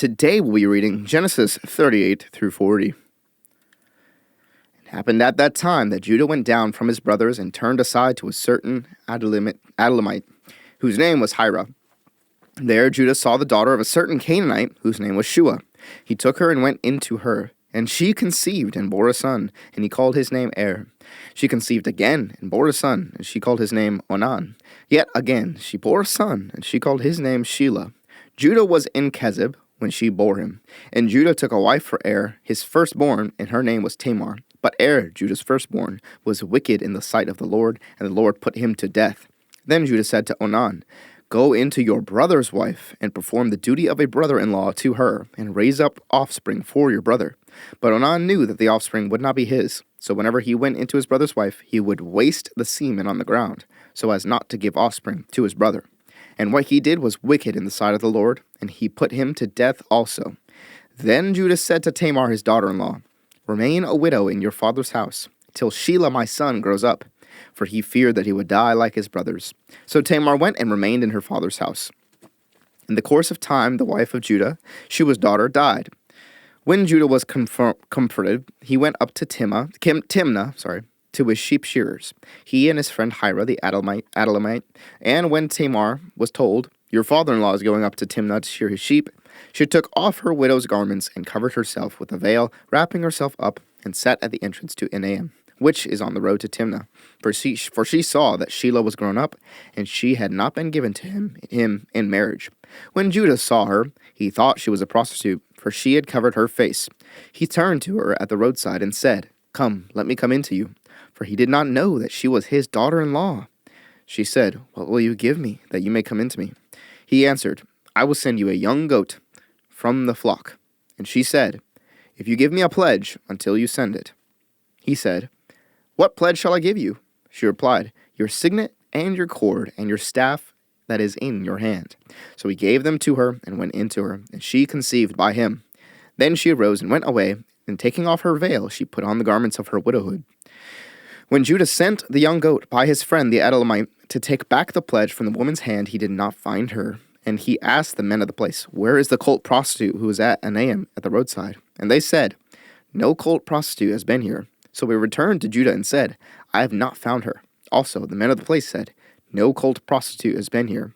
Today we'll be reading Genesis 38 through 40. It happened at that time that Judah went down from his brothers and turned aside to a certain Adullamite, whose name was Hira. There Judah saw the daughter of a certain Canaanite, whose name was Shua. He took her and went into her, and she conceived and bore a son, and he called his name Er. She conceived again and bore a son, and she called his name Onan. Yet again she bore a son, and she called his name Shelah. Judah was in Kezib when she bore him. And Judah took a wife for Er, his firstborn, and her name was Tamar. But Er, Judah's firstborn, was wicked in the sight of the Lord, and the Lord put him to death. Then Judah said to Onan, "Go into your brother's wife, and perform the duty of a brother-in-law to her, and raise up offspring for your brother." But Onan knew that the offspring would not be his. So whenever he went into his brother's wife, he would waste the semen on the ground, so as not to give offspring to his brother. And what he did was wicked in the sight of the Lord, and he put him to death also. Then Judah said to Tamar his daughter-in-law, "Remain a widow in your father's house, till Shelah my son grows up," for he feared that he would die like his brothers. So Tamar went and remained in her father's house. In the course of time, the wife of Judah, Shua's daughter, died. When Judah was comforted, he went up to Timnah, to his sheep shearers, he and his friend Hira the Adullamite. And when Tamar was told, "Your father-in-law is going up to Timnah to shear his sheep," she took off her widow's garments and covered herself with a veil, wrapping herself up, and sat at the entrance to Enaim, which is on the road to Timnah. For she saw that Shelah was grown up, and she had not been given to him in marriage. When Judah saw her, he thought she was a prostitute, for she had covered her face. He turned to her at the roadside and said, "Come, let me come in to you," for he did not know that she was his daughter-in-law. She said, "What will you give me, that you may come in to me?" He answered, "I will send you a young goat from the flock." And she said, "If you give me a pledge until you send it." He said, "What pledge shall I give you?" She replied, "Your signet and your cord and your staff that is in your hand." So he gave them to her and went in to her, and she conceived by him. Then she arose and went away, and taking off her veil, she put on the garments of her widowhood. When Judah sent the young goat by his friend the Adullamite to take back the pledge from the woman's hand, he did not find her. And he asked the men of the place, "Where is the cult prostitute who was at Enaim at the roadside?" And they said, "No cult prostitute has been here." So we returned to Judah and said, "I have not found her." Also the men of the place said, "No cult prostitute has been here."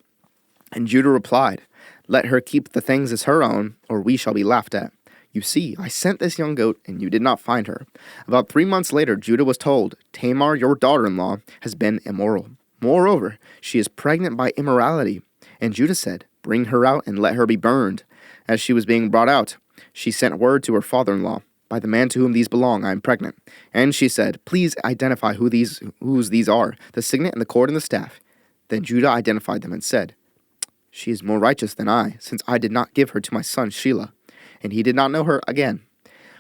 And Judah replied, "Let her keep the things as her own, or we shall be laughed at. You see, I sent this young goat, and you did not find her." About 3 months later, Judah was told, "Tamar, your daughter-in-law, has been immoral. Moreover, she is pregnant by immorality." And Judah said, "Bring her out and let her be burned." As she was being brought out, she sent word to her father-in-law, "By the man to whom these belong, I am pregnant." And she said, "Please identify whose these are, the signet and the cord and the staff." Then Judah identified them and said, "She is more righteous than I, since I did not give her to my son Shelah." And he did not know her again.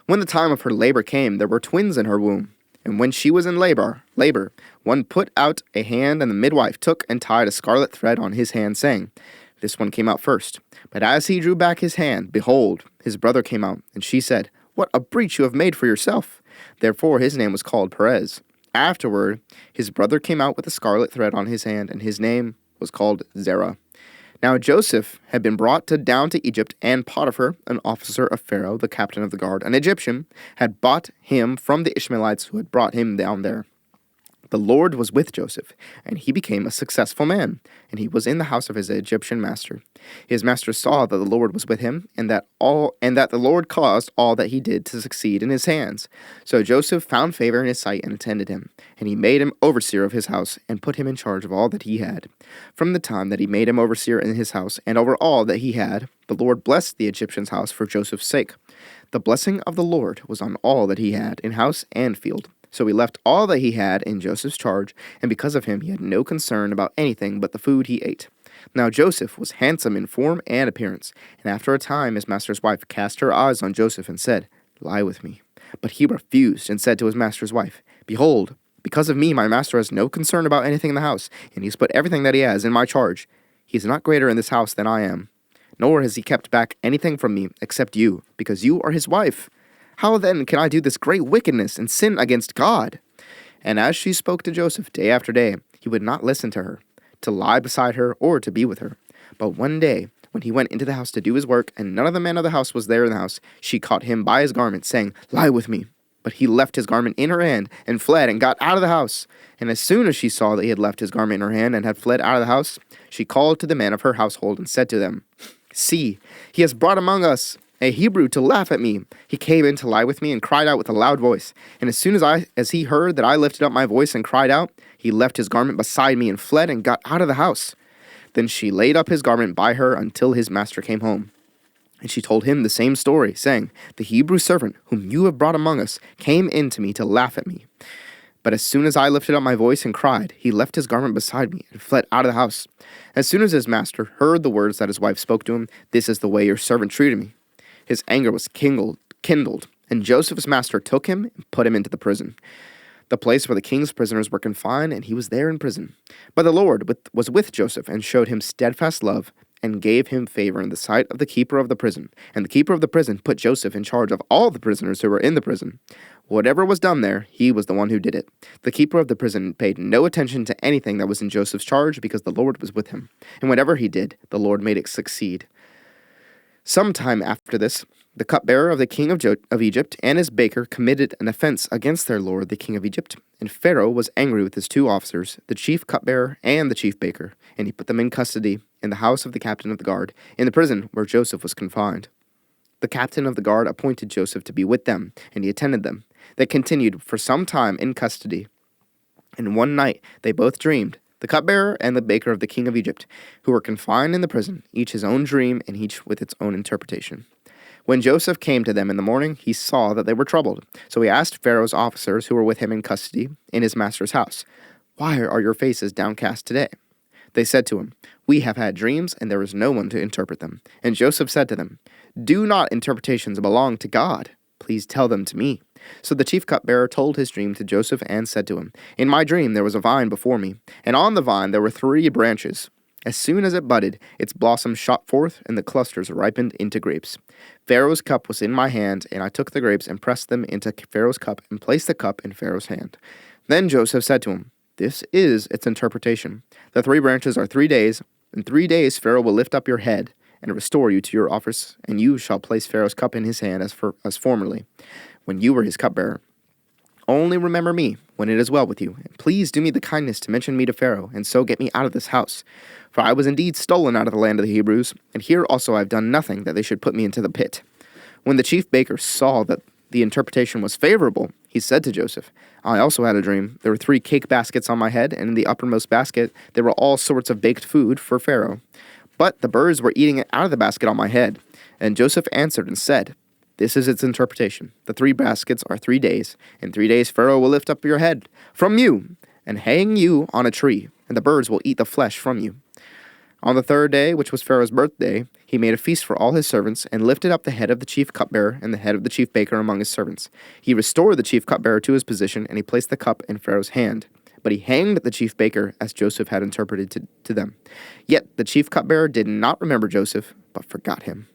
When the time of her labor came, there were twins in her womb. And when she was in labor, one put out a hand, and the midwife took and tied a scarlet thread on his hand, saying, "This one came out first." But as he drew back his hand, behold, his brother came out. And she said, "What a breach you have made for yourself." Therefore his name was called Perez. Afterward, his brother came out with a scarlet thread on his hand, and his name was called Zerah. Now Joseph had been brought down to Egypt, and Potiphar, an officer of Pharaoh, the captain of the guard, an Egyptian, had bought him from the Ishmaelites who had brought him down there. The Lord was with Joseph, and he became a successful man, and he was in the house of his Egyptian master. His master saw that the Lord was with him, and that the Lord caused all that he did to succeed in his hands. So Joseph found favor in his sight and attended him, and he made him overseer of his house, and put him in charge of all that he had. From the time that he made him overseer in his house, and over all that he had, the Lord blessed the Egyptian's house for Joseph's sake. The blessing of the Lord was on all that he had, in house and field. So he left all that he had in Joseph's charge, and because of him he had no concern about anything but the food he ate. Now Joseph was handsome in form and appearance, and after a time his master's wife cast her eyes on Joseph and said, "Lie with me." But he refused and said to his master's wife, "Behold, because of me my master has no concern about anything in the house, and he has put everything that he has in my charge. He is not greater in this house than I am, nor has he kept back anything from me except you, because you are his wife. How then can I do this great wickedness and sin against God?" And as she spoke to Joseph day after day, he would not listen to her, to lie beside her or to be with her. But one day, when he went into the house to do his work, and none of the men of the house was there in the house, she caught him by his garment, saying, "Lie with me." But he left his garment in her hand, and fled, and got out of the house. And as soon as she saw that he had left his garment in her hand, and had fled out of the house, she called to the men of her household, and said to them, "See, he has brought among us a Hebrew to laugh at me. He came in to lie with me, and cried out with a loud voice. And as soon as he heard that I lifted up my voice and cried out, he left his garment beside me, and fled, and got out of the house." Then she laid up his garment by her until his master came home. And she told him the same story, saying, "The Hebrew servant whom you have brought among us came in to me to laugh at me. But as soon as I lifted up my voice and cried, he left his garment beside me and fled out of the house." As soon as his master heard the words that his wife spoke to him, "This is the way your servant treated me," his anger was kindled, and Joseph's master took him and put him into the prison, the place where the king's prisoners were confined, and he was there in prison. But the Lord was with Joseph, and showed him steadfast love, and gave him favor in the sight of the keeper of the prison. And the keeper of the prison put Joseph in charge of all the prisoners who were in the prison. Whatever was done there, he was the one who did it. The keeper of the prison paid no attention to anything that was in Joseph's charge, because the Lord was with him. And whatever he did, the Lord made it succeed. Some time after this, the cupbearer of the king of Egypt and his baker committed an offense against their lord, the king of Egypt. And Pharaoh was angry with his two officers, the chief cupbearer and the chief baker, and he put them in custody in the house of the captain of the guard, in the prison where Joseph was confined. The captain of the guard appointed Joseph to be with them, and he attended them. They continued for some time in custody. And one night they both dreamed, the cupbearer and the baker of the king of Egypt, who were confined in the prison, each his own dream, and each with its own interpretation. When Joseph came to them in the morning, he saw that they were troubled. So he asked Pharaoh's officers who were with him in custody in his master's house, "Why are your faces downcast today?" They said to him, "We have had dreams, and there is no one to interpret them." And Joseph said to them, "Do not interpretations belong to God? Please tell them to me." So the chief cupbearer told his dream to Joseph and said to him, "In my dream there was a vine before me, and on the vine there were 3 branches. As soon as it budded, its blossoms shot forth, and the clusters ripened into grapes. Pharaoh's cup was in my hand, and I took the grapes and pressed them into Pharaoh's cup and placed the cup in Pharaoh's hand." Then Joseph said to him, "This is its interpretation. The 3 branches are 3 days. In 3 days Pharaoh will lift up your head and restore you to your office, and you shall place Pharaoh's cup in his hand as formerly, when you were his cupbearer. Only remember me when it is well with you, and please do me the kindness to mention me to Pharaoh, and so get me out of this house. For I was indeed stolen out of the land of the Hebrews, and here also I have done nothing that they should put me into the pit." When the chief baker saw that the interpretation was favorable, he said to Joseph, "I also had a dream. There were 3 cake baskets on my head, and in the uppermost basket there were all sorts of baked food for Pharaoh. But the birds were eating it out of the basket on my head." And Joseph answered and said, "This is its interpretation. The 3 baskets are 3 days. In 3 days Pharaoh will lift up your head from you and hang you on a tree, and the birds will eat the flesh from you." On the 3rd day, which was Pharaoh's birthday, he made a feast for all his servants, and lifted up the head of the chief cupbearer and the head of the chief baker among his servants. He restored the chief cupbearer to his position, and he placed the cup in Pharaoh's hand. But he hanged the chief baker as Joseph had interpreted to them. Yet the chief cupbearer did not remember Joseph, but forgot him.